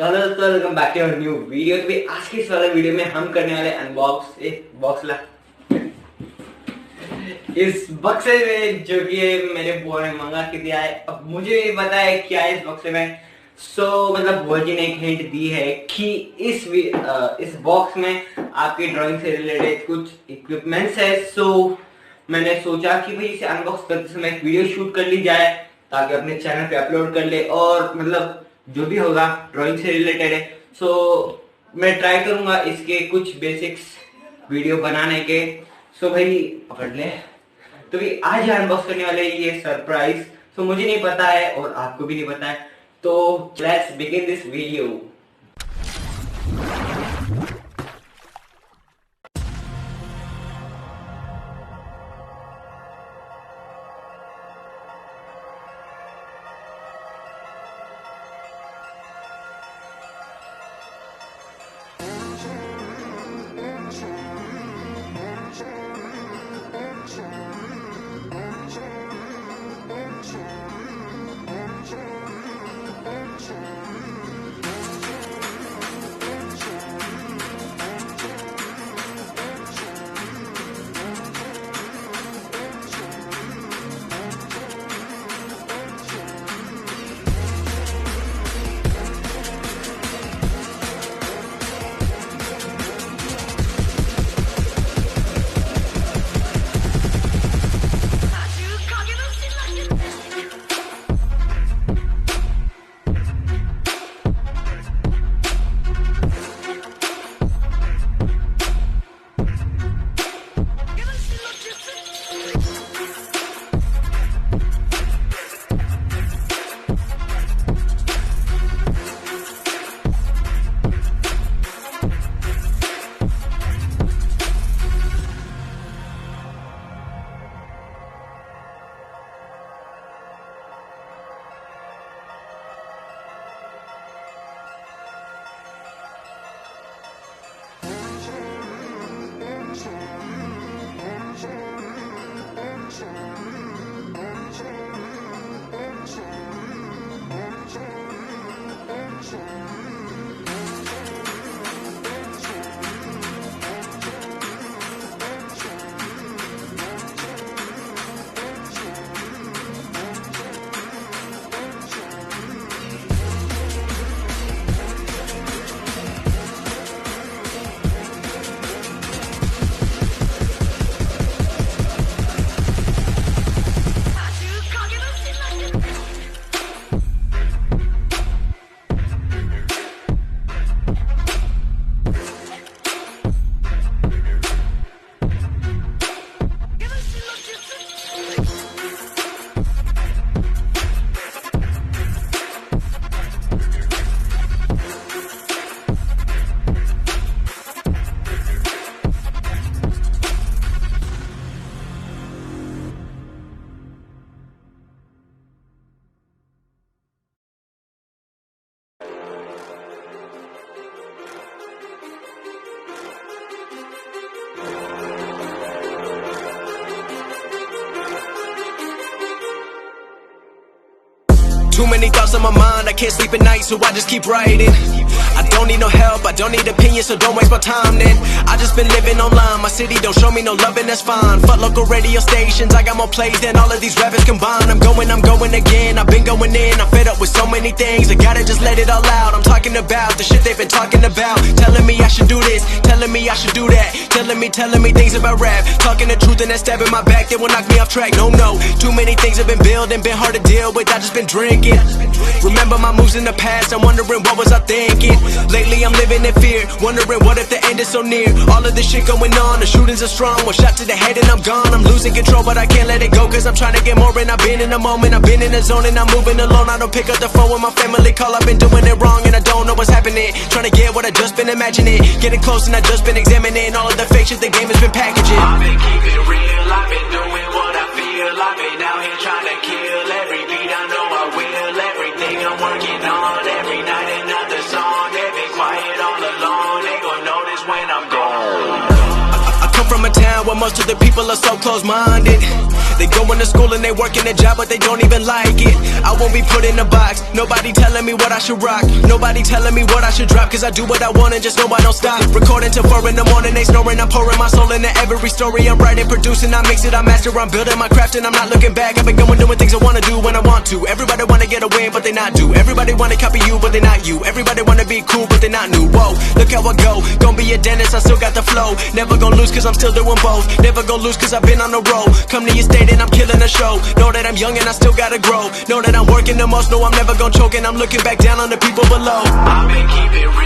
Hello दोस्तों, welcome back to new video. तो भाई आज के इस वाले वीडियो में हम करने वाले अनबॉक्स इस बक्से में जो कि मेरे बुआ ने मंगा के दिया है। अब मुझे नहीं पता है क्या है इस बक्से में। मतलब बुआ जी ने एक हिंट दी है कि इस बॉक्स में आपकी ड्राइंग से रिलेटेड कुछ इक्विपमेंट्स है। मैंने सोचा कि भाई इसे अनबॉक्स करते समय एक वीडियो शूट कर ली जाए ताकि अपने चैनल पे अपलोड कर ले, और मतलब जो भी होगा ड्राइंग से रिलेटेड है। मैं ट्राई करूंगा इसके कुछ बेसिक्स वीडियो बनाने के। भाई पकड़ ले। तो भाई आज अनबॉक्स करने वाले ये सरप्राइज मुझे नहीं पता है और आपको भी नहीं पता है। तो let's begin this video. Too many thoughts on my mind, I can't sleep at night, so I just keep writing. I don't need no help, I don't need opinions, so don't waste my time then. I just been living online, my city don't show me no love and that's fine. Fuck local radio stations, I got more plays than all of these rappers combined. I'm going again, I've been going in, I'm fed up with so many things, I gotta just let it all out. I'm talking about the shit they've been talking about, telling me I should do this, telling me I should do that, telling me things about rap, talking the truth and that stab in my back, they will knock me off track. No, too many things have been building, been hard to deal with, I just been drinking. Remember my moves in the past, I'm wondering what was I thinking. Lately I'm living in fear, wondering what if the end is so near. All of this shit going on, the shootings are strong, one shot to the head and I'm gone. I'm losing control but I can't let it go, cause I'm trying to get more. And I've been in the moment, I've been in the zone, and I'm moving alone. I don't pick up the phone when my family call, I've been doing it wrong and I don't know what's happening. Trying to get what I just been imagining, getting close and I just been examining all of the fake shit the game has been packaging. I've been keeping it real, I've been doing what I feel, I've been out here trying to kill every beat, I know I will. Everything I'm working on, every night another song. They've been quiet all along, they gon' notice when I'm gone. I come from a town where most of the people are so close-minded. They going to school and they working a job, but they don't even like it. I won't be put in a box. Nobody telling me what I should rock. Nobody telling me what I should drop. Cause I do what I want and just know I don't stop. Recording till 4 in the morning, they snoring. I'm pouring my soul into every story. I'm writing, producing, I mix it, I master. I'm building my craft and I'm not looking back. I've been going doing things I wanna do when I want to. Everybody wanna get a win, but they not do. Everybody wanna copy you, but they not you. Everybody wanna be cool, but they not new. Whoa, look how I go. Gonna be a dentist, I still got the flow. Never gonna lose cause I'm still doing both. Never gonna lose cause I've been on the road. Come to your state and I'm killing the show. Know that I'm young and I still gotta grow. Know that I'm working the most. Know I'm never gonna choke and I'm looking back down on the people below. I've been keeping real.